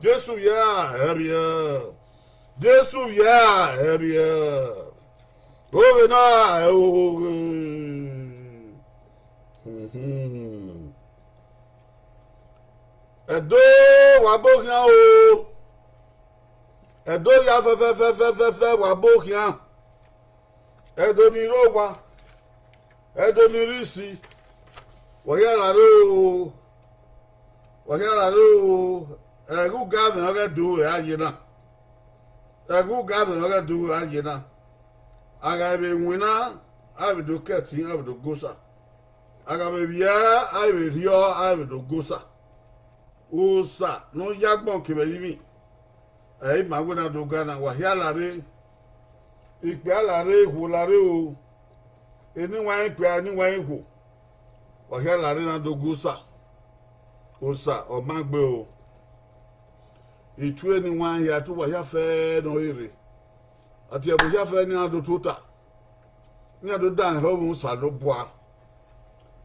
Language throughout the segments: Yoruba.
Jesus, yeah, area. Jesus, yeah, area. Oh, na, oh. Edo, wabokia, oh. Edo, ya, fe, wabokia. Edo, ni roba. Edo, ni risi. Wahia ro. Wahia ro. Egu gabe oge du ya yina. Egu gabe oge du ya yina. Aga be wina, abido keti, abido gosa. Aga be bia, abido rio, abido gosa. Osa, no yagbon kebe yimi. Maguna do gana wahia lare. Ikpe alare hu lare o. Eni wa ikpe ani wa ihu. Wahia lare na do gosa. Osa, o magbe o. Itu ni wan ya tu wa ya fe no ire ati e bo ya fe ni ado tota ni ado dan ho mu sa do boa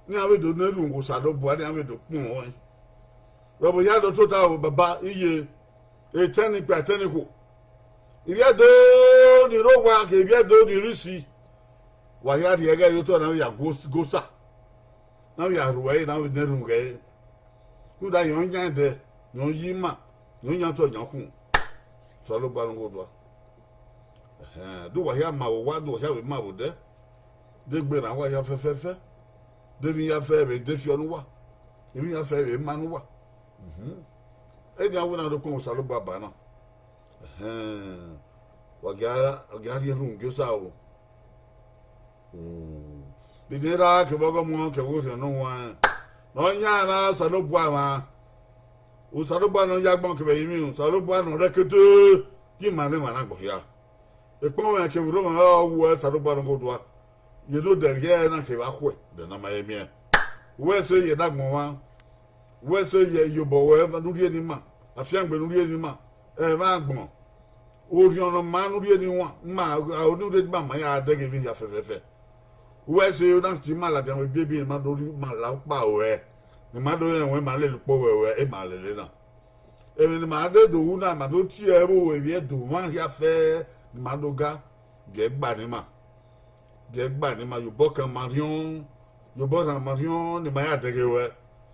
ni awe do na ru ngo sa do boa ni awe do pun won we bo ya do tota o baba iye e tani pa tani ko ire do ni ro wa ke bi do ni risi wa ya di ega yo to na ya gosa na ya ruwe na we na ru nge ku da yon jan de yon yima Nunya to nyaku so lo ba ngo do do wa ya ma wo wa do ya we ma wo de gbe na wa ya fe de vi ya fe be de fi onu wa de vi ya fe be ma nu wa e dia wo na do ko so lo ba ba na wa ga ye ru ngi sa o bi de ra ke bo go mo ke wo no wa no nya na so lo bua ma o saruba no yagbon ke yimi o saruba no rekete yi ma me wana gbo ya e pon wa ke ro ma o saruba no godwa ye do de ye na ke ba kwe de na ma ye mi we so ye dagbon wa we so ye yobo we na du ri ni ma afian gbe nu ri ni ma e ma gbon o ri ono ma nu ri ni wa ma o nu ri ma ya de ke vi ya fe we so ye na ti ma la de we bi ma do ri ma la pa o ni ma do yen we ma le lupo wewe e ma le na e ni ma de do una ma do ti ero we bi do ma ya fe ni ma do ga ge gba ni ma yo bokan marion ni ma ya de ge we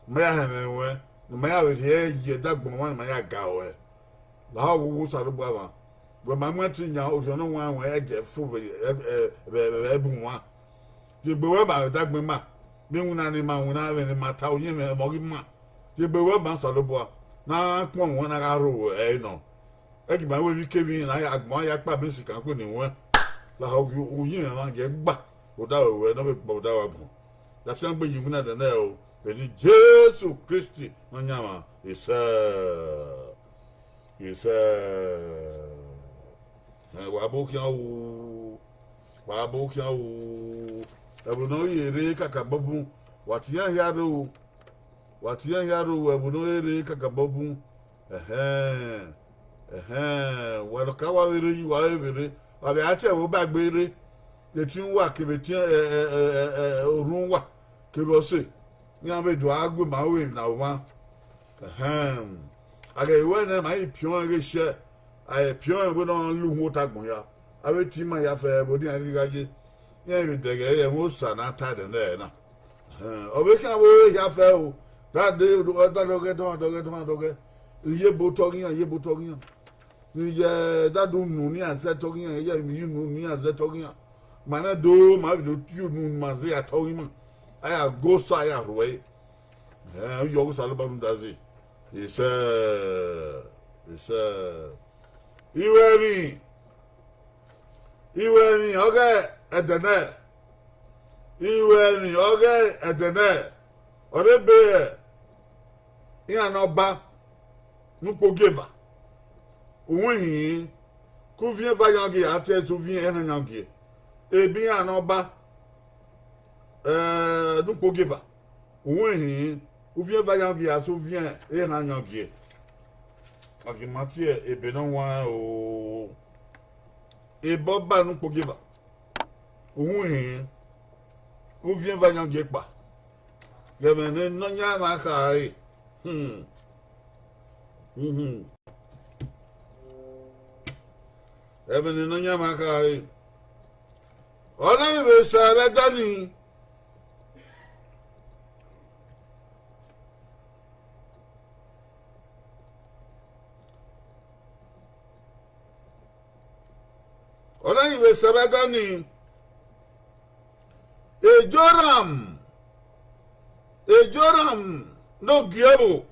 ma ya he we ni ma ya we ye dagbon wa ni ma ya ga we la ha wo sa do bwa wa we ma ma ti nya o jo no wa we e je fu e bu wa ye gbe we ba dagbon ma mi wuna ni ma wuna we ni ma ta o yin me mo gi ma ye be we ba so lo bo na pon won na ga ro e no e ki ba we bi kevin na ya agbon ya pa mi si kan ko ni won la ho o yin ma je gba o da we no be gba da wa bu la se gbe yin na de na o be ni Jesus Christ no nya ma isa wa bo ki o ebuno yere kaka babu watiyan yaro ebuno yere kaka babu wa ka wa were yi wa were wa be ati e wo bagbere etin wa kebetin orun wa kebe se ni abedo agbe ma we na wa aga iwe na ma ipion re se ai pion we no lu ho tagbon ya abeti ma ya fe bodi ari gaje ye bi dege ye mo sana ta de na obe kan wo ya fe o that day do ye bo togiyan ni ye that do nu ni anse togiyan ye mi nu ni anse togiyan mana do ma do tu nu ma ze atogiyan aya go sa ya ruwe yo sa lo ba nu dazi isa iwe ni okay edene iwe ni oge etene orebe iya no ba nupo geva uwuhi ku vie va yangi ate so vie ena yangi ebi ya no ba nupo geva uwuhi ku vie va yangi aso vie ena yangi akimatie ebe no wa o ebo ba nupo geva uwuhi ku vie va yangi pa gemene no nya ma kai Ebeni no nya ma kai ona ibe sabe dani ona ibe sabe dani Ejoram no giebo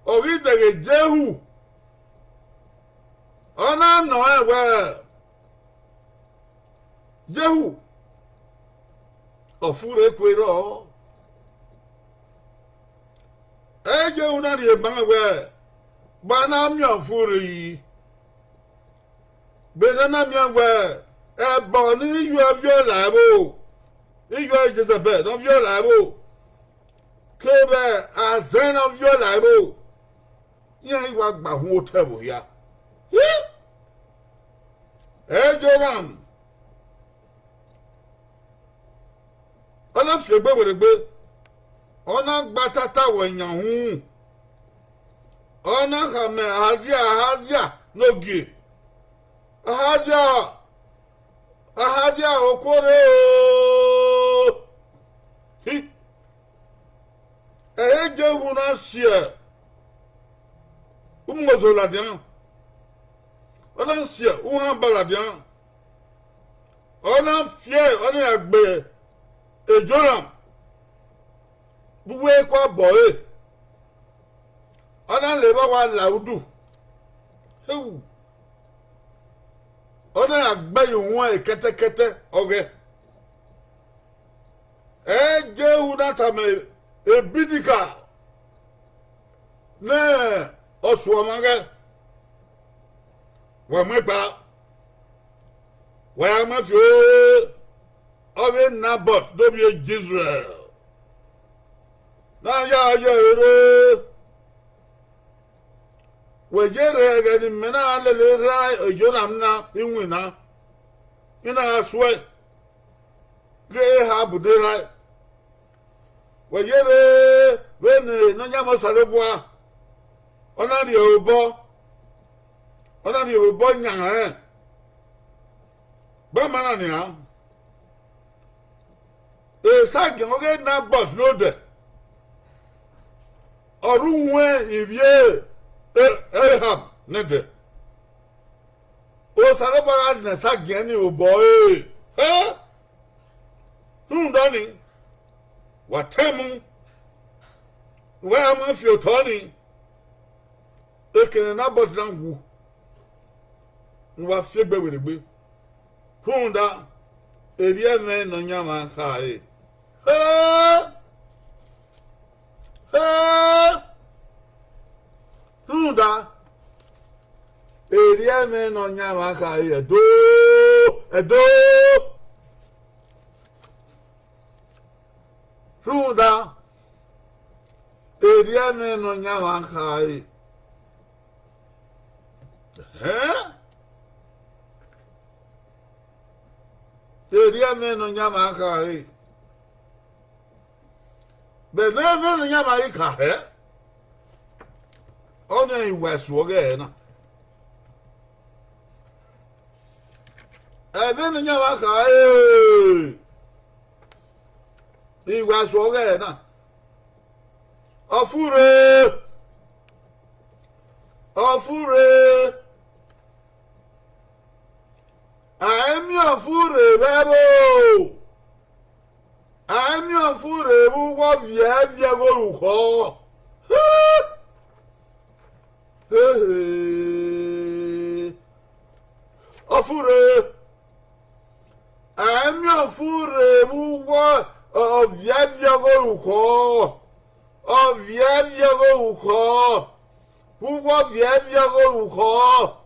ovidege Jehu ona no ewe Jehu ofure kwero eje una ri banwe bana mi ofure bezana mi anwe ebo ni yu aviola bo ijo Jezebel no viola bo kebe azen of viola bo ya iwa gba hu otebo ya Ejoram ona fi egbe weregbe ona gbatata wenyan hu ona kame ahazia nogi ahazia okore hi Jehu na sie umozola dia ona sie uhan baladia ona fie ona agbe Ejoram buwe kwa boy ona leba wa laudu hewu ona agbe yuwan kete oge Jehu na tame ebidika ne osuomage wa megba wa ma fi oge Naboth dobi Jezreel na ya ere wejere gani mena lele rai Ejoram na inwina ina aswe gre ha budera wejere wene no nya mo sarebua ona ri obo nya ba mana ni ha sagi oge Naboth no de orunwe ibie Ahab nede o sarebua na sagi ani obo dani watemu wa ma fi otoni ekene Naboth na wu wa fi egbe weregbe funda erie me no nyama kai funda erie me no nyama kai edo funda erie me no nyama kai Eria me no nyama kai be never no nyama kai ona iwasu oge na ebe no nyama kai iwasu oge na ofure Ami ofure bebo Ami ofure bu wo vie goruko ofure I'm your food, move what of Yago of Yago who was Yago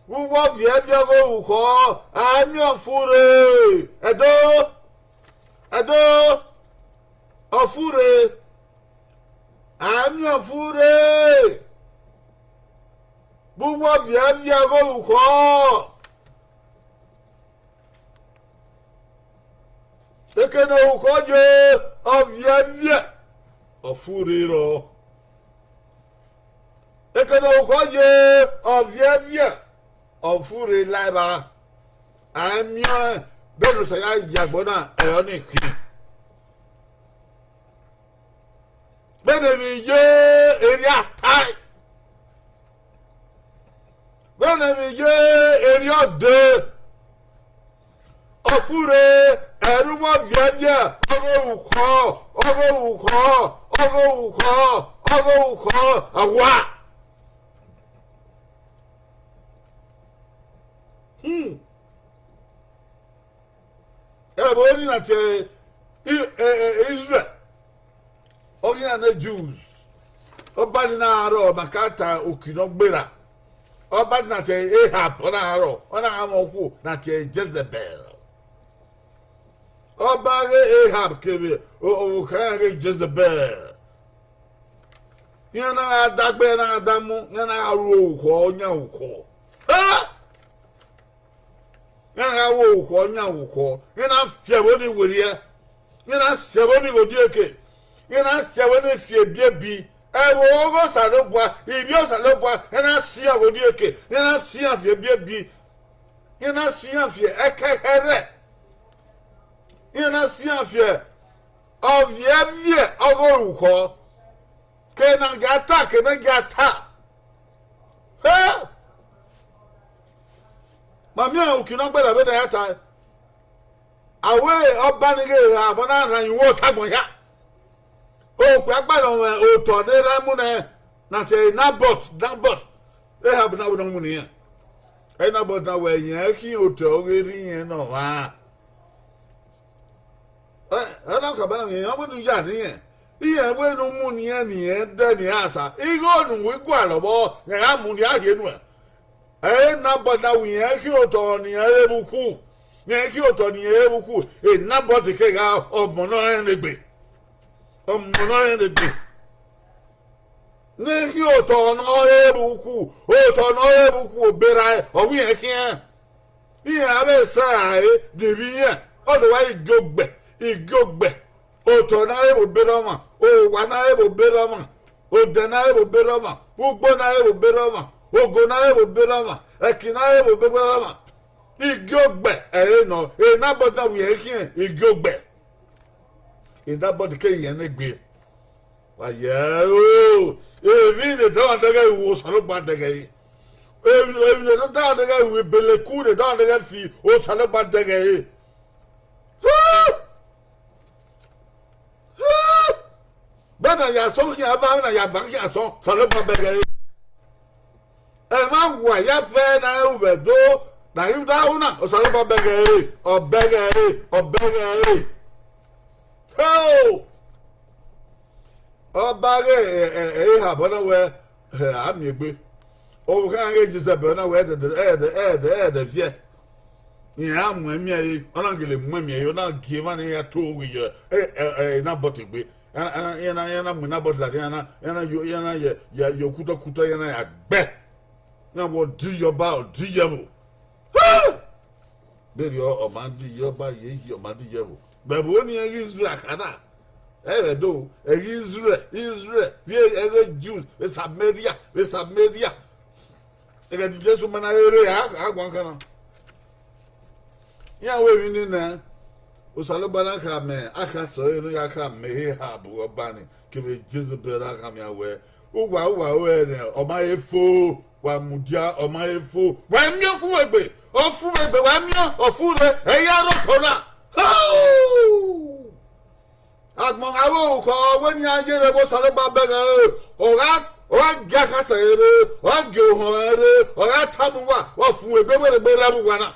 who was Yago I'm your food, Ado, a food, I'm your food, who was Yago Ekene ukoje ovyevye ofuriro. Ekene ukoje ovyevye ofuri laiba. Amia benu saya yagbona eyoni ki. Benu mi ye area tai. Benu mi ye area de ofure Everyone, a what? Everybody not Israel. Only the Jews. Obadi na aro makata ukinogbera. Obadi na Ahab ona aro ona amoku na Jezebel. Obage Ahab kebe o kage Jezebel. Yana dagbe na adamu yana aru ko onya uko. Ha! Yana awu uko onya uko. Yana fieboni weria. Yana fieboni godieke. Yana fieboni fiebi. Ewo ogo salobwa, ibi o salobwa, yana sia godieke. Yana sia fiebi. Yana sia fie ekehere. Yana sia fie ovievie ogoruko kena gata ha mamia ukinogbera beda yata awe obanige abona ran wo tagbon ya o pe agbara o to de ramune na te nabot e have na won mu ni ya e nabot na we yan ki o to ogeri yen no wa ana ka bana yen abudu ya ni yen iye we no mu ni yen ni yen da ni asa igo nu we gwa lobo yen amu ni aye nu e na boda wi yen ki o to ni yen buku yen ki o to ni yen buku e na bot ke ga omo no yen legbe ne ki o to no yen buku obera o wi yen ki iye abe sa e de bi yen o do wa igogbe oto na ebo beroma o wa na ebo beroma o de na ebo beroma ugbo na ebo beroma ogo na ebo beroma eki na ebo beroma igogbe no e na boda wi ekin igogbe e da bod ke yen egbe wa ye o e vi de don daga wo soro ba daga e de don daga wi bele ku de don daga fi o soro ba daga e Bana ya so ki ava na ya van ya so salo pa bege e ma wa ya fe na u be do na yu da una o salo pa bege o bege ho o bage ha bona we ami egbe o kan ge Jezebel na we de vie ya mu ami ayi ona ngele mu ami ayi ona giva na ya to wi na botigbe yana muna bot la yana ya kuta yana ya gbe na wo di your ba di yebo be yo o man di your ba ye o man di yebo be bo ni Israel kana do Israel we Jews we Samaria e ga di Jesu mana ere ya agwan kana ya we ni na Usalobana kame aka so ya kame ha bu obani kebe Jezebel aka me awe uwa we ne o ma efo wa mudia o ma efo wa mi ofu egbe wa mi ofu re eya rotola agmon awo ko we ni ajere bo saloba bege o ga ka sere o ge ohore o ga tamuwa wa fu egbe we ra bu wana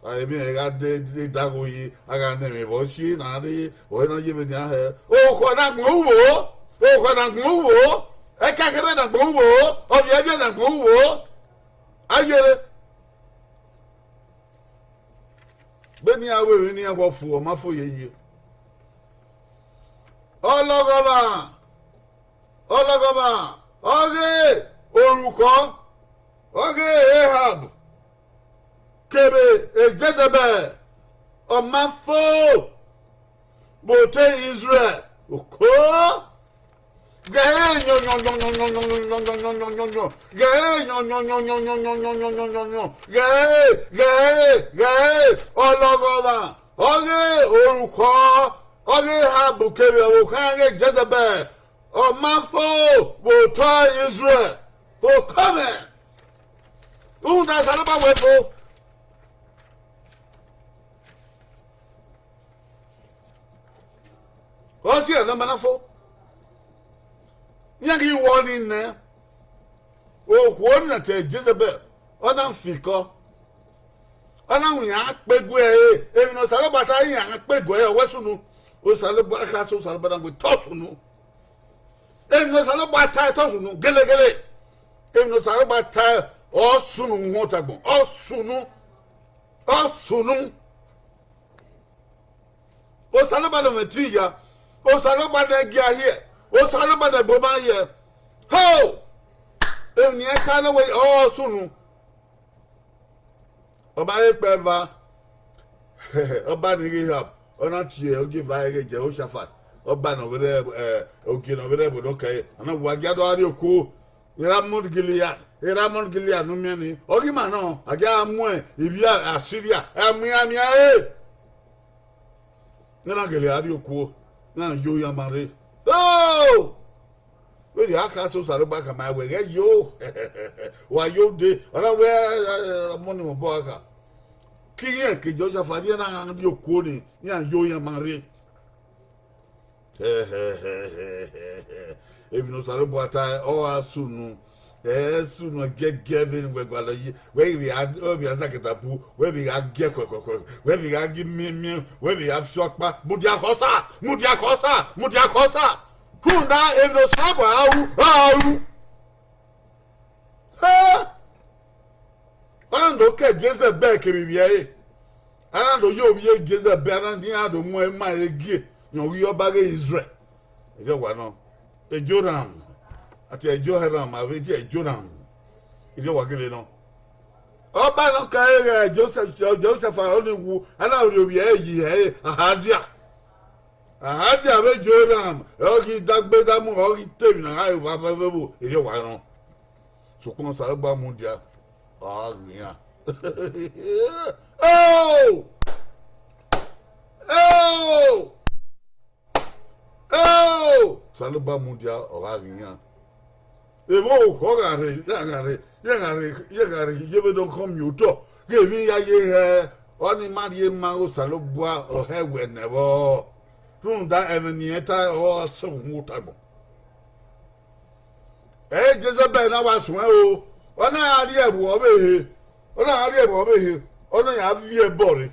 I mean, I got the Dagoy, I got the Boshi, Nadi, when I give it your hair. Oh, what I'm move, oh, what I'm move, I can't get a move, oh, you get a move, I get it. Benny, I will in here for my for you. Oh, Logama, okay, Oruko, okay, Ahab. Kebe e Jezebel on my foe bote Israel oko gae no gae ologoma oge oruko oge habu kebe okange Jezebel on my foe bote Israel okome unda salaba wefo What's here, no manafo? Yangi warning there. Oh, warning at Jezebel. Onam Fiko. Onam Yak Begway, even no Salabata Yak Begway, Westunu, O Salabaka, so Salabadan with Tosunu. Even no Salabata Tosunu, Gelegele. Even no Salabata or Sunu Motago, or Sunu, or Sunu. O Salabadan with Tia. O salobada gia here. O salobada boba here. Ho! Em ni ekana we oh sunu. Oba epeva. Oba ni Ahab. Ona tie o give aye Jehoshaphat. Oba no were oki no were bodo kai. Ana wagya do ari oku. Ramon Gilead no me ni. Ogi ma no, aga amu ibi Assyria. Amia Nana Gilead oku. Now you yamare. Oh! When you are so sorry back my way, yo. Why you did? I don't wear money of Boga. King Joseph Fadiana and you cooling. Yan yo yamare. If no Sarabata or soon. Soon we get Gavin, where we had Obiazakatapu, where we had Gecko, where we had give me, where we have Shokpa, Mudiakosa, Kunda, and no Saba, I don't care, Jezebel, Kiribiae. I don't know you, Jezebel, and the other one, my gear. No, we are back Israel. You know what? No, a Joram. Ati ejo heram aveti ejo nam ile wakile no oba no kai Joseph oniwu ana obi eyi ahazia be joram ogi dagbe damu ogi tevi na ayo baba bebo ile wa no so kon sa gba mu dia agbian salba mu dia agbian Evo kogare yagare yebe don come you to give ya ye oni marie ma o salobua o hewe never tun da evenieta o so mutabo Jezebel na wa sun o ona ari ebu obehe ona ya vie bore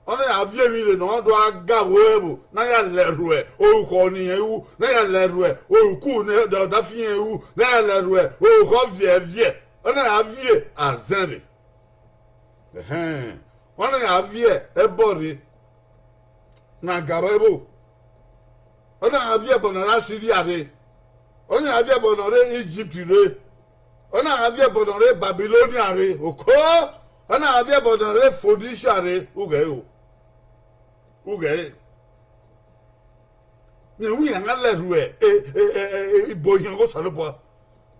Ona ya vie mi le no do aga webu na ya leru e oruko ni ewu na ya leru e oruku ne da fi ewu na ya leru e oruko vie ona ya vie azere ona ya vie ebori na garebo ona ya vie bonara Syria re ona ya vie bonore Egypt re ona ya vie bonore Babylonia re oko ona ya vie bonore Phoenicia re Uge. We are not let away. Boy, you go to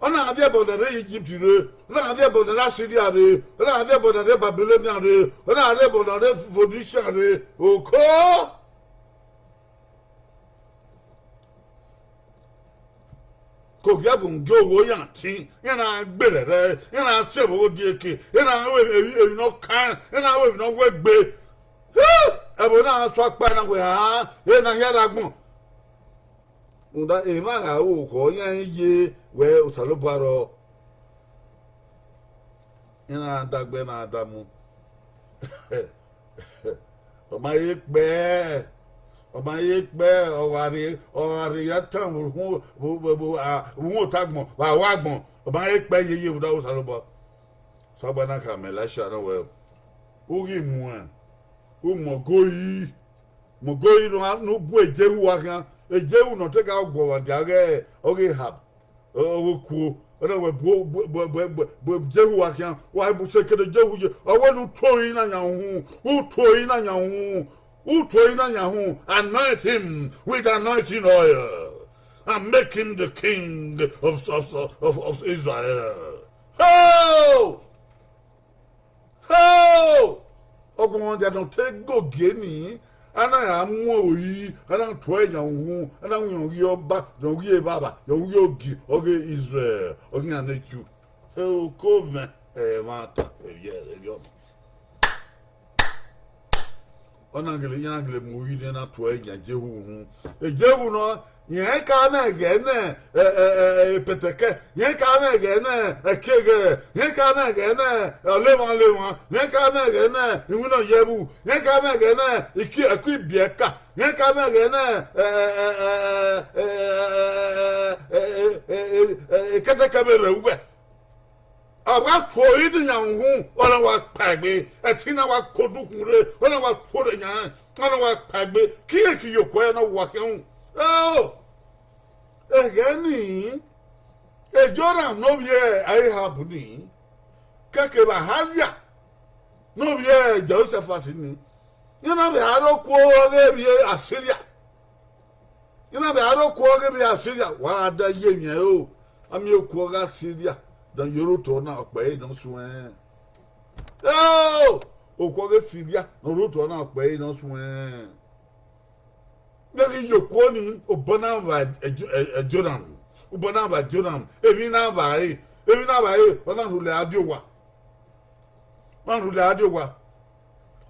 Ona avia bonere Egypt re, ona avia bonere Syria re, ona avia bonere Babylonia re, ona avia bonere Phoenicia re. Oko. Ko gya bun go wo yan tin, yan na gbere re, yan na se bo di eke, yan na we no kan, yan na we no we gbe. Ebo na so pa na we ha, yan na yara gun. Unda e ma ga o ko yan ye we o salobaro ina dagbe na adamu ọmọ ayé pẹ́ ọ̀wàrí yàtàn òun ò tagbọ̀n wà gbọ̀n ọmọ ayé pẹ́ yeye ìwúdáwó sálọ́bọ̀ sọ́gbà náà kà mẹ́láṣà náà wẹ̀ ó rí mu ẹ̀ ó mọ̀gó yìí ló bú èjéhu wa kan èjéhu náà tẹ́ka ọgbọ̀n wà jàre ọ̀rí hàb ọ̀rí kú ọ̀rẹ́ wẹ̀ bú èjéhu wa kan wà á bú sẹ́kẹ̀dẹ̀ èjéhu yẹ ọwọ́ ló tó yín náà yàn hùn ó tó yín náà yàn hùn. Anoint him with anointing oil and make him the king of Israel. Ho! Ogun they don't take go geni. Ana ya mu oyi, ana to enya hu, ana wi oba, no wi baba, yo wi ogi, oge Israel, ogi anechu. Ho coven mata, yo. Onangele yangle muide na to enya jehu hu ejehu no yen ka na ge na peteke yen ka na ge na ekege yen ka na ge na lewan yen ka na ge na imuno yebu yen ka na ge na iki akui bieka yen ka na ge na kete kamera uwe àwa tó ìdí yàn hùn ọ̀nà wa pàgbé ẹ̀tí náà wa kodu hùrẹ́ ọ̀nà wa tó rẹ̀ yàn ọ̀nà wa pàgbé kíyèkí yòókù ẹ̀ náà wà kẹ́hùn. ẹ̀gẹ́ ní ìjọ́ra n'obi ẹ̀ Ahiabu ní kẹ́kẹ́ bá Ahazia n'obi ẹ̀ Jehoshaphat ní yìnyín bẹ̀ àrò kó ọ̀rẹ́ bi Asiria yìnyín bẹ̀ àrò kó ọ̀rẹ́ bi Asiria wà á dá yé yẹn o àmì òkú ọ̀rẹ́ Asiria. Dan yoro to na ọpẹ no so okwo Syria no ro to na ọpẹ no so Ngi yoko ni obana va Jordan obana va Jordan ebi na va ona rule adiowa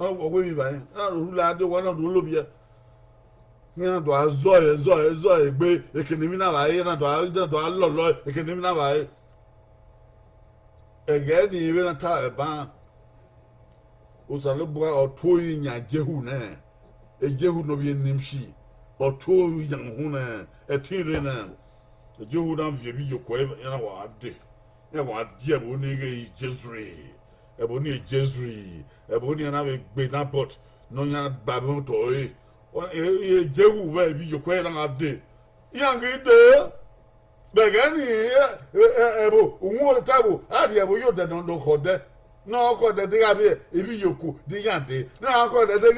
o we mi ba na rule adiowa na do lobia ni na do azo egbe ekenimi na va na do alolo ekenimi na va again even a Taliban was a little or 2 years Jehu, a Jehu no be nimshi, or 2 young Huna, a Tirana, the Jehu don't view your quaver in our day. Never dear Bonnie Jesri, a Bonnie Jesri, a Bonnie and I be not but no young babu toy, or a Jehu will be your quaver on our day. Young there. Begani umu tabu adi abo yo de no kode no kode de gabe ebi yoku de yande na kode de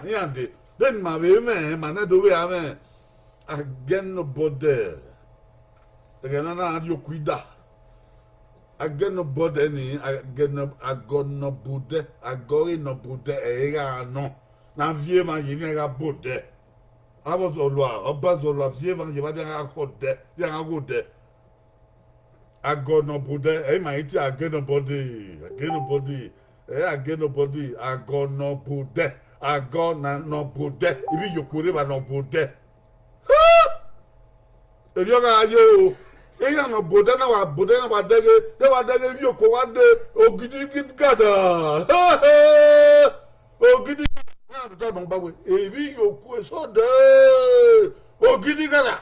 yande then ma be me ma na do we ame again no bode again na yoku ida again no bode ni again no agono bude agori no bude e ga no na vie ma yin ga bode Abazolwa, Obazolwa, Yevan, Yavana Hode, Yanagode. I got no body, my tea, I get no body, I got no body, I got no body, I got no body, if you could have no body. If you got you, ain't no body, no body, no dagger, they were dagger you go one day, oh, giddy gata. Oh, giddy. Ebi yoku so de o gidi gara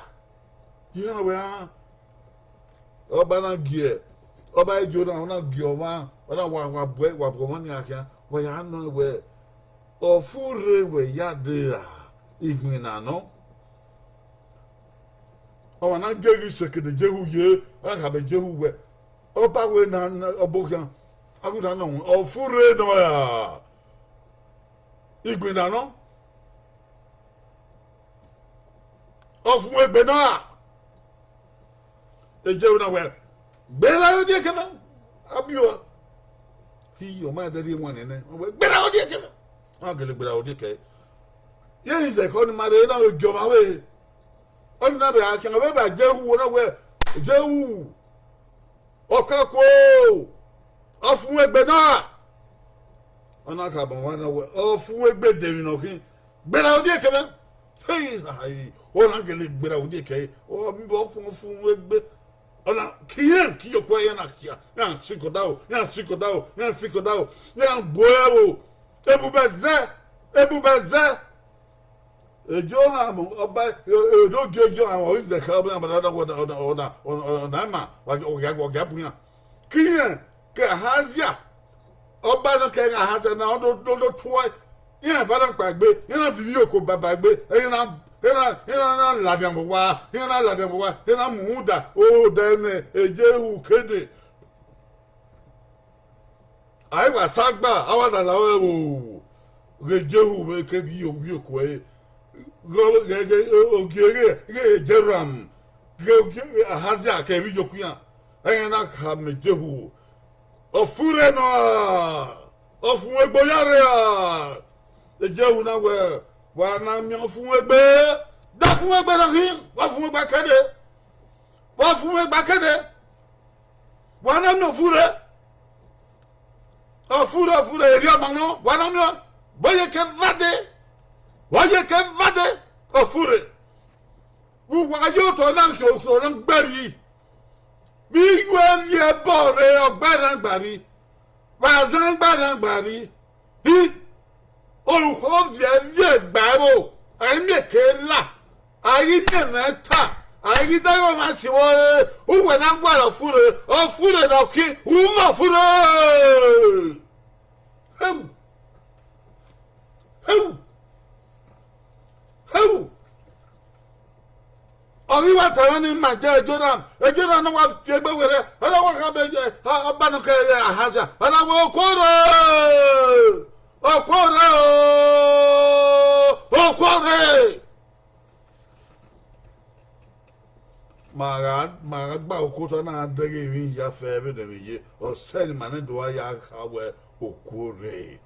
you know where oba na gie oba ejo na ona gie oba ona wa boy wa bomani akia wa ya no we ofure we ya de igmina no o na jegi sekede jehu ye aka be jehu we oba we na obokan aguda no ofure no ya Igwina no of we bena eje una we bena yo die kana abio hi o ma dadi won ne we bena yo die kana agele bena yo die ke ye is e ko ni ma de na ojo ma we on na be a kan we ba jehu na we jehu okako of we bena ona ka bon wana we ofu egbe dewi no kin gbera odi ekebe hey ona gele gbera odi eke o bi bo fun egbe ona kien ki yokwa yana kia yan sikodao yan boyabo ebubeze ejo ha mo oba edo gejo ha o ze ka ba na ona ma wa ga punya kien ka hazia oba no ke ga hazia na do toy yan fa na gbagbe yan fi yoko babagbe yan na laviangowa yan muda o dene ejehu kede ai wa sagba awada lawe o rejehu be ke bi yoko e ogere jeram hazia ke bi yoko yan yan na ka mejehu ofure no ofun egboyare a ejehu na we wa na mi fún egbe da fún egbe na kin wa fún egbe kede wa na mi fure eri amano wa na mi boye ke vade ofure wa yo to na so na gbari bi we ye bore ogbara gbari wa zan gbara gbari olùkọ́ vie gbàrò àìmẹ̀kẹ́ là àìmẹ̀rẹ̀ ta àìdáyọ̀ máa sì wọ́n òwe náà gbàrà fúre ọ̀fúre náà kí wúmọ̀ fúre. ọ̀rí wa tẹ̀wé ní màjẹ́ ẹjọ́ náà wà fi ẹgbẹ́ wẹ̀rẹ̀ ọlọ́wọ́ ká bẹ jẹ ọbánukẹ́ àhájà ọlọ́wọ́ kóró. Okore Mara gba okoto na dere ri ya fe be de ye o se ni mane do ya kawe okore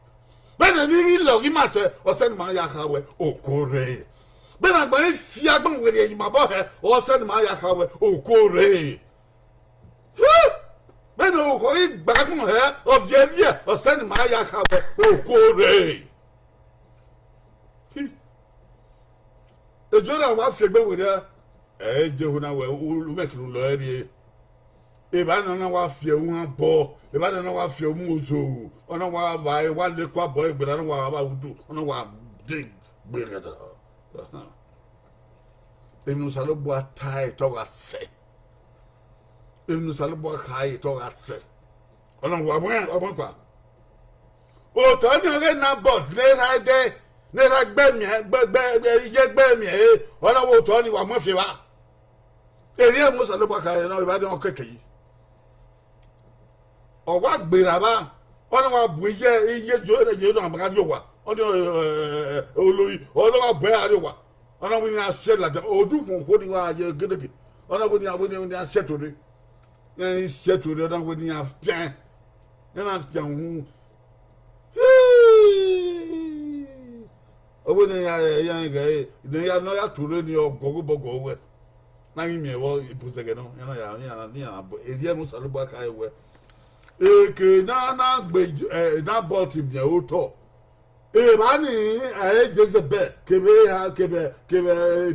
be na ni lo ri ma se o se ni ma ya kawe okore be na gba fi agbon were yi ma bo he o se ni ma ya kawe okore bẹ́ẹ̀ni òkò ìgbàgbọ́n ẹ̀ ọ̀fìẹ́lìẹ̀ ọ̀sẹ́ni máa yá kábẹ́ òkò rẹ̀. èjò náà wàá fìgbẹ́ wẹ̀rẹ́ ẹ̀ jẹ́wọ́n náà wẹ̀ olùmẹ̀kìlú lọ ẹ̀ rí ìbáná náà wàá fìẹ́ wọn bọ̀ ìbáná náà wàá fìẹ́ wọn oṣù ọ̀nà wàá bá ẹ̀ wàá lé kó àbọ̀ ìgbéra náà wàá bá wùdú ọ̀nà wàá dé gbẹ̀rẹ̀ dà. èmi sàlọ́ bọ́ ata ẹ̀ tọ́ka sẹ́ enu salbo kai to atse ona wa bon pa o to ni ore na bod ne ra gbemi ona wo to ni wa mo fi wa eri emu salbo kai na ba de on keke yi o wa gbera ba ona wa bu iye jo na ba jo wa oni olórí ona wa be ari wa ona wi na se la odu fun ko ni wa ye gedege ona wi ni a se to re yan se to re dan wo ni afan yan afan owo ni yan ge ni ya no ya to re ni ogogo bogo we na yin mi wo ibusege no yan ni eri enu saluba ka ewe eke na gbe na bot mi o to e ba ni Jezebel kebe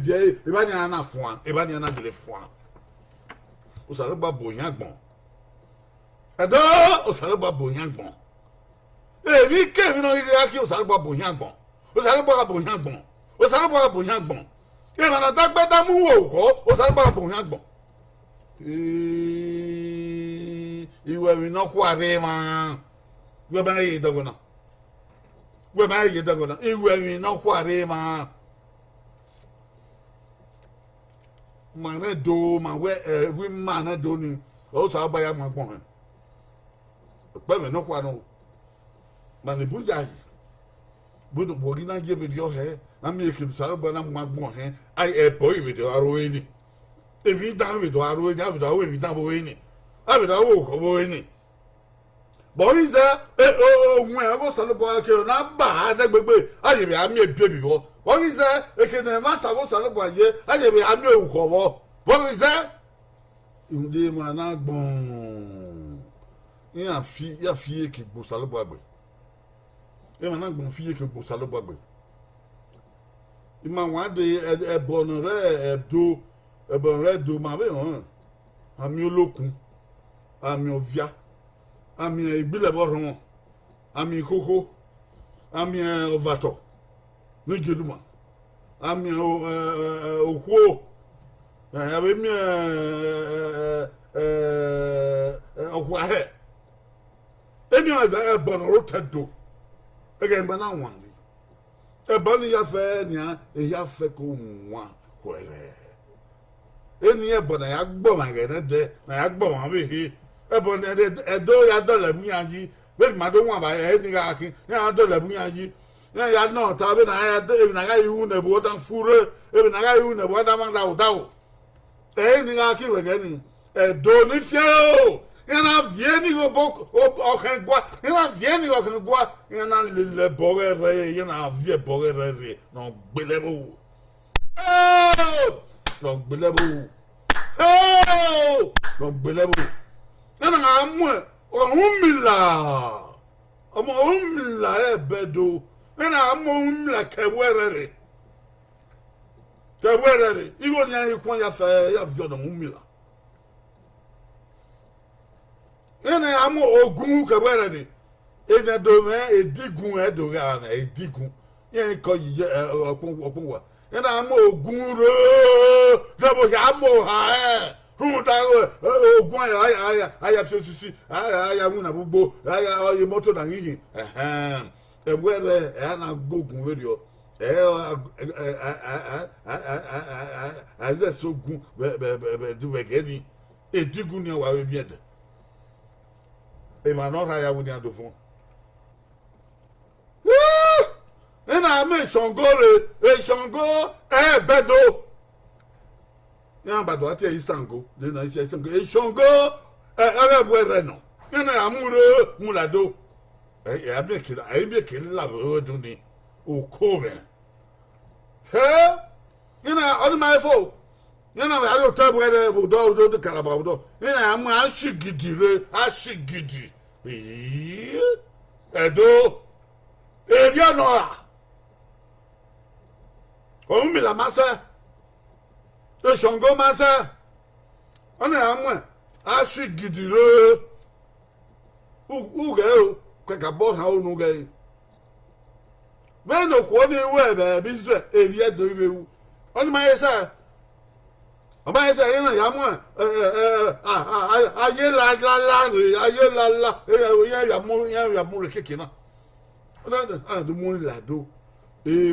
je e ba ni ana fun e ba ni ana gele fun o sare gba boyan gbon edo o sare gba boyan gbon e ri ke mi no ri aki o sare gba boyan gbon o sare gba boyan gbon o sare gba boyan gbon e ma na dagbe da mu wo ko o sare gba boyan gbon iwe mi no kwa re ma we ba yi dogona iwe mi no kwa re ma mane do ma we wi mane do ni o sa ba ya ma gbon pe me no kwa no ma ni buja yi budu bogi na je video he na mi ke sa ba na ma gbon he ai e boy video aro ni e vi da video aro ja video we vi da bo ni a video wo ko bo ni boy ze ohun e go sa lo bo ke na ba a de gbegbe aye bi ami e bi bo boy ze e ke na ma ta go sa lo bo ye aye bi ami e ko bo boy ze inde ma na gbon ya fi ke bo sa lo bo agbe e ma na gbon fi ke bo sa lo bo agbe ima wa de e bon re do ma be hon ami olókun ami ọ̀víà ami ìbílẹ̀bọ̀rọ̀ ami kókó ami ọ̀vàtọ̀ ní jẹ́dùmọ̀ ami òkú àbẹ̀mí ọ̀kú ahẹ́ ẹni ọ̀zẹ̀ ẹ̀bọ̀n ọ̀rọ̀ tẹ̀dọ̀ ẹ̀gẹ̀ ẹ̀gbẹ́ náà wọ̀n rí ẹ̀bọ̀n ni yàfẹ́ ni yàfẹ́ kó wọ́n wẹ̀rẹ̀ ẹni ẹ̀bọ̀n náà yà gbọ̀ wọn gẹ̀ ẹ̀dẹ̀ náà yà gbọ̀ wọn bẹ̀ hí ẹ̀bọ̀n ẹ̀dọ̀ yà dọ̀lẹ̀ mú yà yí bẹ́ẹ̀ má dó wọn bá yẹ ẹni ká kí yà dọ̀lẹ̀ mú yà yí yà náà ta bẹ́ẹ̀ náà yà dé ebi náà yà ihu nà ẹ̀bùn ọ̀dà fúre ebi náà yà ihu nà ẹ̀bùn ọ̀dà máa dáwò ẹni ká kí wẹ̀gẹ́ ni ẹ̀dọ̀ ní fiẹ́ o yana vieni okengwa yana vieni okengwa yana le borere yana vie borere no gbelebo no gbelebo no gbelebo yana amu ohumila omo ohumila ebedo yana amu ohumila kewere igo ni ayi kwon ya fe ya vio no ohumila nene amu ogun kebere ni ene do me edigun edo ga na edigun yen ko yi opun wa nene amu ogun ro debo ya mo ha run ta ogun aya fi osisi aya mu na gbogbo aya oye moto na yiyin ebere na gogun we rio aze sogun be du be gedi edigun ni wa we bi ede Emmanuel Raya wuni adofun. Nina me Shongore, Shongo, Bedo. Yan bado ati Isango, nina isi Isango, Shongo, Reno. Nina amure mulado. Abi kila la roduni. O coven. He? Nina on my phone. Nina we ado tabu ere budo do kalaba budo. Nina amu ashigidi. Edo Erianoa Omila Masa Shongo Masa Ona amwe ashigidire uge kakabo ha onu ge Beno ko ni we be bisre eriedo ibewu Oni ma yesa Aba ese yana yamu aye la yamu re kekina ona do mo la do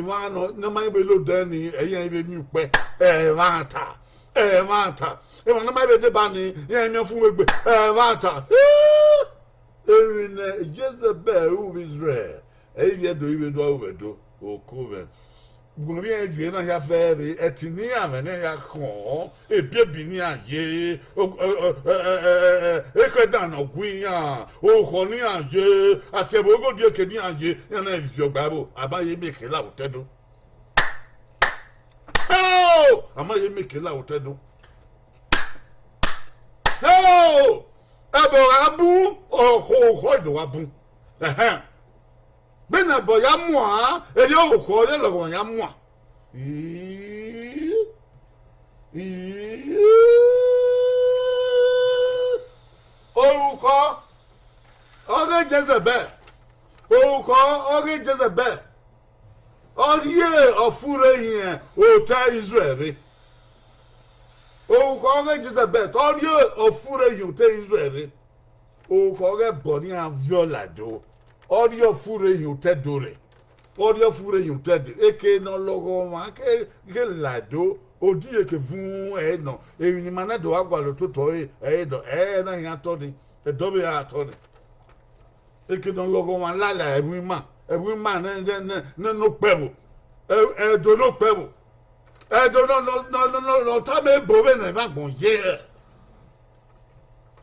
ma no na ma be lo dan ni eyan be mi pe ma ta ma na ma be de ba ni yan mi fun wegbe ma ta na Jezebel u Israel be do owedo o coven Gbomi evie na ya fere etini amene ya kon ebiebi ni aye ekedan ogwiyan o ko ni aye asebogo die ke ni aye ya na evie ogbabo abaye meke la otedo amaye meke la otedo ebo abu o ko do abu Bena boya moi, et yo ko le lo ya moi. Oruko Oge Jezebel. Oge Jezebel. Oye ofure yin o ta Israel. Oge Jezebel. Oye ofure yin o ta Israel. Oge boni an violado. Audio fure yutedore. Audio fure yutede. Eke no logo ma ke lado. Odi eke vun no. E ni manado agwa lo toto do. Na yan todi. E dobe ya todi. Eke no logo ma lala every man no pebo. E do no pebo. E do no ta me bobe na ba gbon ye.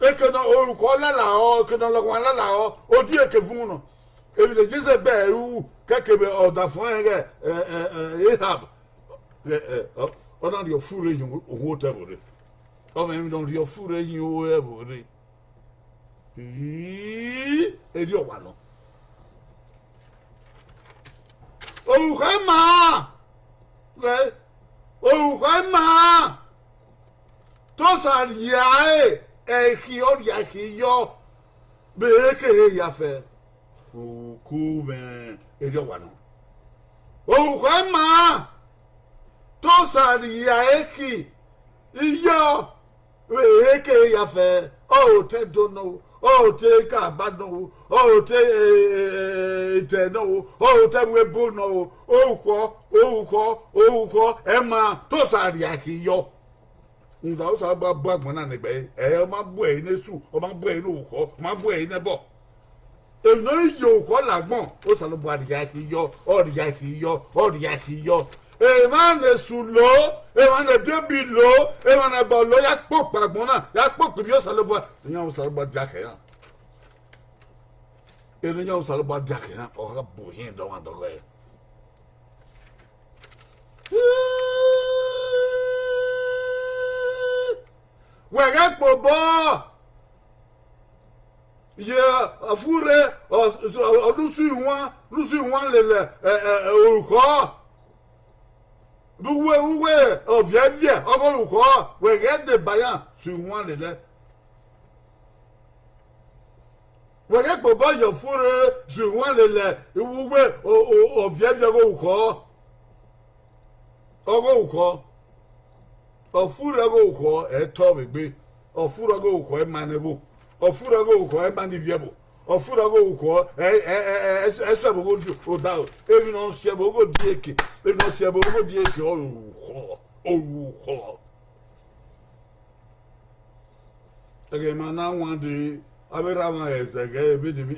Eke no oruko lala o, ke no logo lala o. Odi eke vun no. If the Jezebel who kakebe or the fine Ahab, on your full region, whatever. On him don't your full region, whatever. Edio one. Oh, Hema! Oh, Hema! ça yae e qui o ya qui yo be ke ya fe o couven e yo wa no o kwa ma to ça yae qui yo be ke ya fe o te do no o te ka ba no o te no o te we bo no o ko e ma to ça ya qui yo nda o sa ba agbon na negbe e ma bu e ne su o ma bu e no ko o ma bu e ne bo e no yo ko lagbon o sa lo bu adija ki yo o dija ki yo e ma ne su lo e ma ne debi lo e ma ne bo lo ya po agbon na ya po bi o sa lo bu yan o sa lo bu adija ke yan e no yan o sa lo bu adija ke yan o ga bu yin do wan do go e wẹ́gẹ́ pò bọ́ yẹ àfúrẹ́ ọdúnṣù ìwọ̀n lélẹ̀ olùkọ́ wúwẹ́ ọ̀fíẹ́fíẹ́ ọkọ̀ olùkọ́ wẹ́gẹ́ dè báyà sù ìwọ̀n lélẹ̀ wẹ́gẹ́ pò bọ́ yẹ fúrẹ́ sù ìwọ̀n lélẹ̀ wúwẹ́ ọ̀fíẹ́fíẹ́ ọkọ̀ olùkọ́ ọfúrago ukọ ẹtọ gbegbe ọfúrago ukọ ẹmanebo ọfúrago ukọ ẹmanibiẹbo ọfúrago ukọ ẹsẹbogo ọdá ebi náà ṣẹbogo di eke ọrùkọ ẹgẹ ma náà wọn di abẹ́rẹ́ ẹ̀sẹ̀ gẹ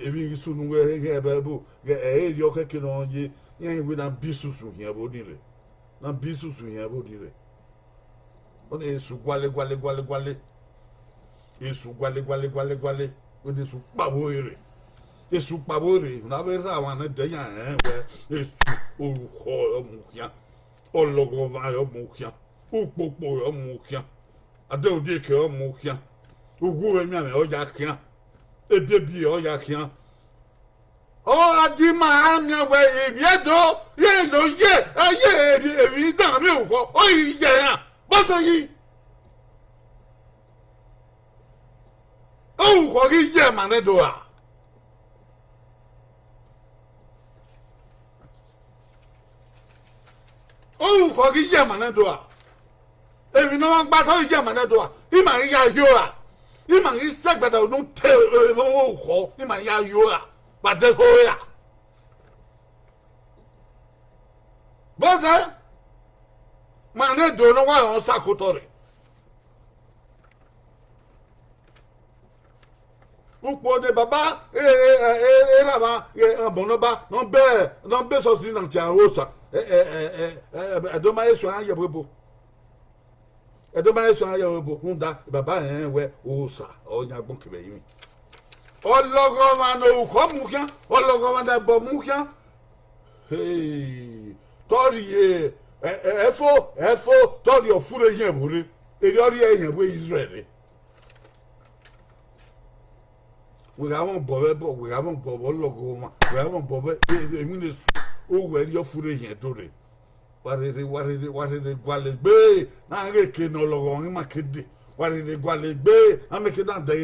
ebi sunu gẹ ẹbẹ bò gẹ ẹ̀yẹ́dì ọkẹ́kẹ́ náà yẹ yẹn ìwé náà bí susu yẹn bó di rẹ̀ on est sous guale et sous guale on est sous pavore et sous pavore on avait ça on est derrière ouais et sous au moukia au logo va au moukia au popo au moukia a de o dire que au moukia au gouvernement mais au yakia et débit au yakia oh adima amia ouais et bientôt ye évidemment mais quoi oh il y a bọ́sọ̀ yìí òun kò kí yẹ mànẹ́dọ̀ à òun kò kí yẹ mànẹ́dọ̀ à èmi náà wọ́n gbàtọ́ yẹ mànẹ́dọ̀ à ìmà ń yá yó à ìmà ń sẹ́gbẹ̀dà ọdún tẹ òun kọ́ ìmà ń yá yó à bàtẹ́ sórí à bọ́sẹ̀. Mane do no wa on sakotore upo de baba la ba bonoba non be so si nan ti arosa do ma yeso an yebebo hunda baba we osa onya gbon kebe yimi ologo ma no ko mukian ologo ma da bo mukian hey tori efo tọ́lì ọ̀fúnre yẹn wòre èdè ọ̀rí ẹ̀yẹn wé Israẹli wèé àwọn bọ̀bẹ̀ bọ̀ wèé àwọn bọ̀bọ̀ lọ́gọ̀ wọn wèé àwọn bọ̀bẹ̀ èmi lè sùn ó wẹ̀ ẹ̀rí ọ̀fúnre yẹn tó rè wàrẹ̀rẹ̀ gwalẹ̀ gbé náà ń rèké ní ọlọ́gọ̀ wọn má kéde wàrẹ̀rẹ̀ gwalẹ̀ gbé náà mẹ́kẹ́ náà dẹ̀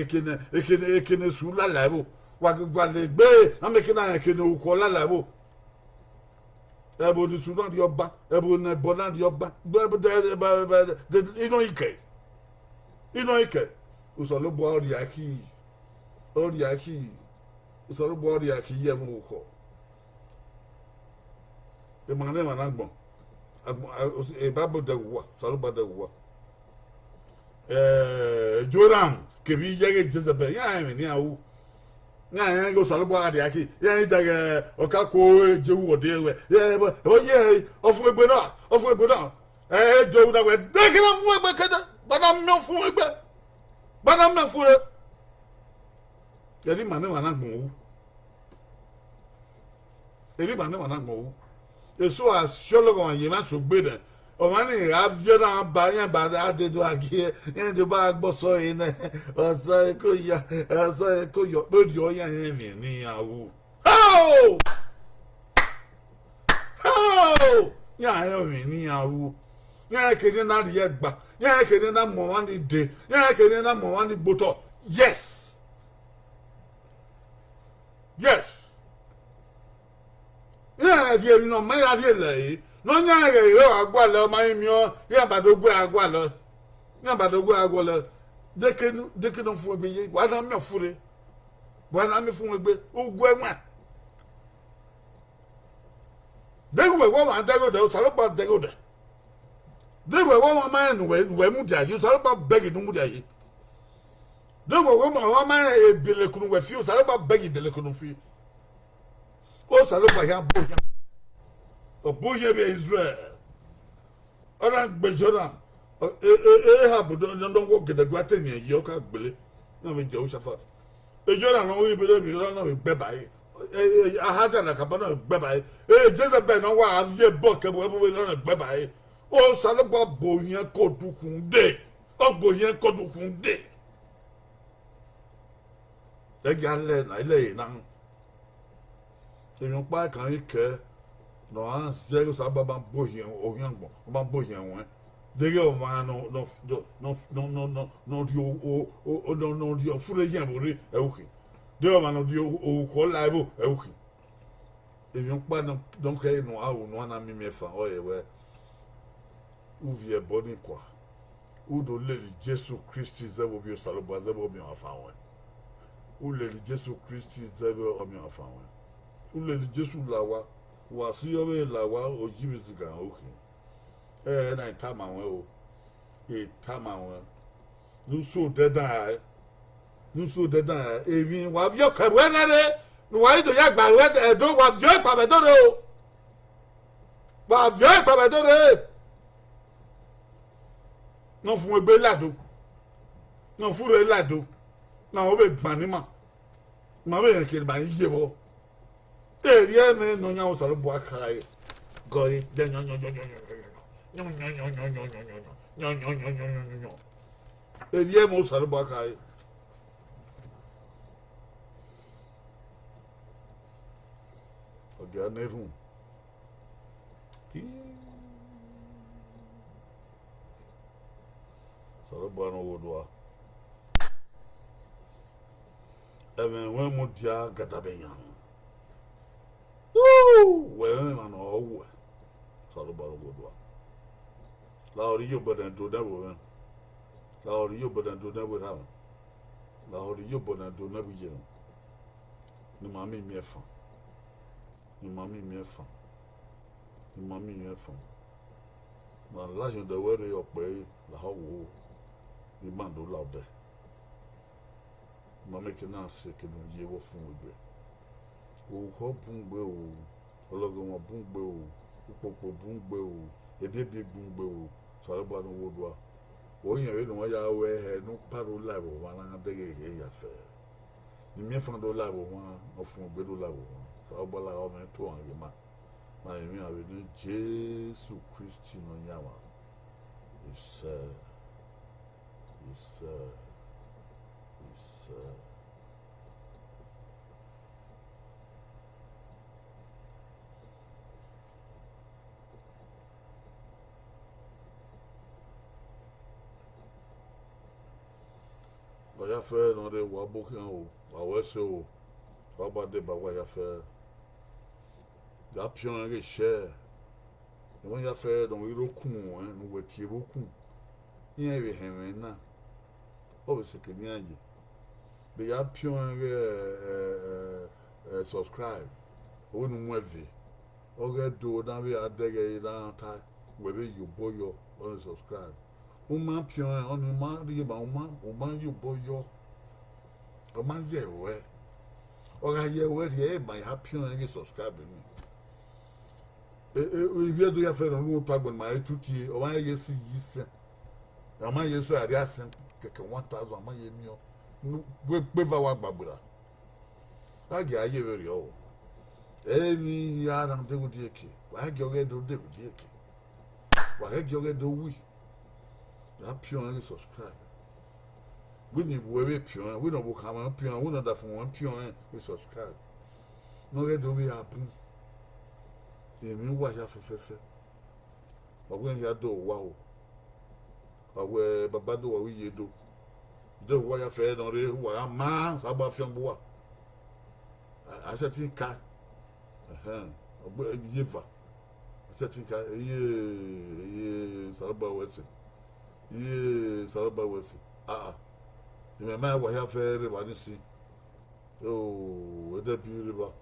ekene sùn lálẹ́ bò wàrẹ̀rẹ̀ gwalẹ̀ gbé náà mẹ́kẹ́ náà ekene òkò lálẹ́ bò. Ebo ni Sudan di ọba ebo ni Bonan di ọba inú ike usọlọbọ ọrịa aki yẹ fún ọkọ emane ma na gbọn ebabo dẹwùwà sọlọbọ dẹwùwà Joram kebi yẹgẹ Jezebel yà ẹmẹ ní awù nga go salbo ade aki ya ida oka ko jewu ode we o ye ofu egbe na jewu na we de ki na fu egbe kada bana me fu re eri mane wana gbon wu eso a siologo yin na so gbe de o ma ni ra je na ba yan ba da de do aki yan de ba gbo so yin oso ko yo lori o yan yin ni awu ya yan yin ni awu nya kene na de gba nya kene na mo wan de nya kene na mo wan boto yes nya die no ma ya die le no nya ge ro agwa le ma mi o ya badogbo agwa lo nya badogbo agwa lo dekenu fu be ye wa na me fure wa na me fu egbe ogwo enwa dewe wo ma dego de so ba dego de dewe wo ma ma nu we mu dia you so ba beg nu mu dia yi dewe wo ma ma ebele kunu we fi o so ba beg ebele kunu fi o so ba ya bo ya be Israel ona gbejora ha budo ndo go gede gwa te ni yo ka gbele na me je o shafa ejora na o ibele mi na me gbe bayi ahata na kabana gbe bayi Jezebel na wa avie bo ke bo na gbe bayi o sale bo bo yen ko dukun de o bo yen ko dukun de e gale na ile na eyan pa kan ike no an zero sababa bo yen o yen gbo o ma bo yen won dege o ma no di o di o fure yen bo re e uki de o ma no di o ko live e uki eyan pa no donc e no a o no na mi mefa o ye we ou vie boni quoi ou do le Jésus Christ zebo bi saloba zebo mi afa won ou le Jésus Christ zebo o mi afa won ou le Jésus lawa wa si o be lawa o jibi zigan oki na tama won o tama won nu so dedan evi wa vi o kawe na re nu wa do ya gba we do wa vi o pa be do re o wa vi o pa be do re no fun egbe lado no fure lado na o be gban ni ma be ke ba yi je bo eri eme no nya o saro bo akai gori de nyo eri eme o saro bo akai oga neru saro bo no wodwa eme we mu dia gatabeyan well man o saro bo no wodwa la ori yo bodan do da wo la ori yo bodan do da wo ha la ori yo bodan do na bi je ni mami mi efa ma la yo de were yo pe la ho wo ni man do la de ma me ke na se ke no ye wo fun egbe o ko bungbe o ologun won bungbe o popo bungbe o ebebi bungbe o saro bo no wodwa o yen we no ya we he no paro la bo wa na de ge ya fe ni mi fan do la bo wa o fun egbe do la bo saro bo la o me to an ma mi ave ni Jésus Christ no nyama is ya fe no de wa bo kan o wa we se o wa ba de ba wa ya fe da pion re che e mo ya fe don iro kun no we ti ro kun yen re hen na o se ke ni aye be ya pion re subscribe o nu mo ve o ge do dan be adege dan ta we be you boyo on subscribe o ma pion on ma ri ba o ma you boyo o ma ye we o ga ye we ri e ma ya pion re subscribe mi ibi do ya fe no lu pa gbon ma etuti o ma ye si yise o ma ye so ari asen keke 1000 o ma ye mi o gbe va wa gbabura age aye we ri o eni ya na de go die ke wa ge o ge do de go die ke wa ge o ge do wi ya pion re subscribe we ni we pion we no bo kama pion we no da fun one pion e subscribe no ge do we happen èmi wà ya fẹ́fẹ́fẹ́ Ogwen ya do wow. Awe babado wa wiye do. Do wa ya fe no re wa ma saba fiamboa. Aseti ka. Ogbe yeva. Aseti ka ye saraba wese. Ye saraba wese. Imema wa ya fe re ba ni si. Ede bi re ba.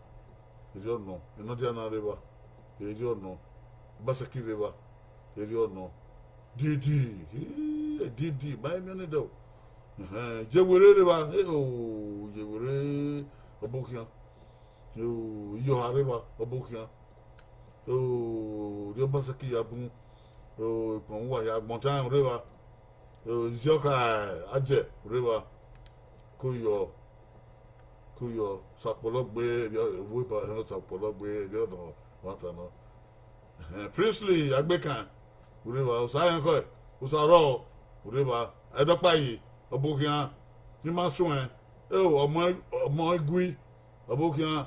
Eri ono. Ino dia na re ba. Eri ono. Basaki re ba. Eri ono. Didi, buy me on the Jewere, Jewere, a book here. You are a book here. Oh, your Basaki Abu, oh, Conwaya, Mountain River, Zioka, Aje, River, Kuyo, Sapologbe, Whipper, Sapologbe, the other, what I know. Princely, Agbekan. River, Usayanko, Usaro, River, Edopai, Abokian, Nimaswan, my Gui, Abokian,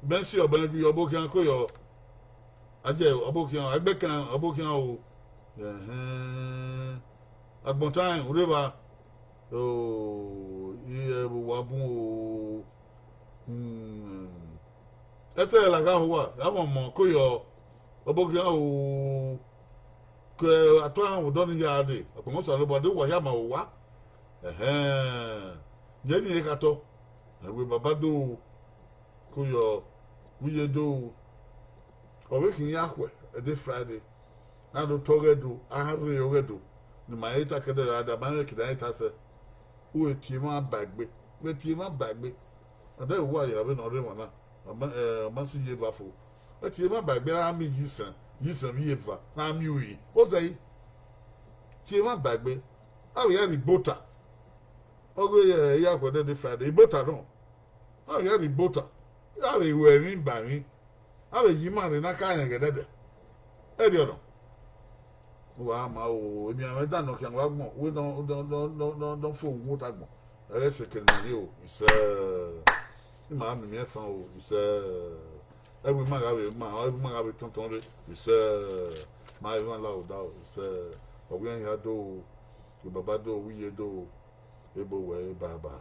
Bensi or Bengi, Abokian Koyo, Aje, Abokian, Agbekan, Abokian, Agbontan, River, Wabu, Ete Lagawa, Amon Koyo, Abokian. Que à toi on donne yade comment ça le bande wa ya ma wa ye ni kato we babado ko yo we do o we kin yakwe e Friday na do togedo a have yogedo ni ma eta kede da ma ne kida eta se o ti ma bagbe we ti ma bagbe ada wa ya be no re wana ma si ye bafo we ti ma bagbe na mi yisan Yeva, na Mui. What's that? Kima bagbe. How ya the butter? Ogo ya kwa de Friday. Butter no. How ya the butter? How we wearing bani? How you man na kanya gedede? No. Wa ma o mi ameda no kan wa mo. We don't for water mo. Ere se ken mi o. Is ma mi me fa o. Is every man have a tonton. It's my one loud out. It's a we ain't do, you babado, we do, able way, baba.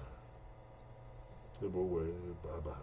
Able way, baba.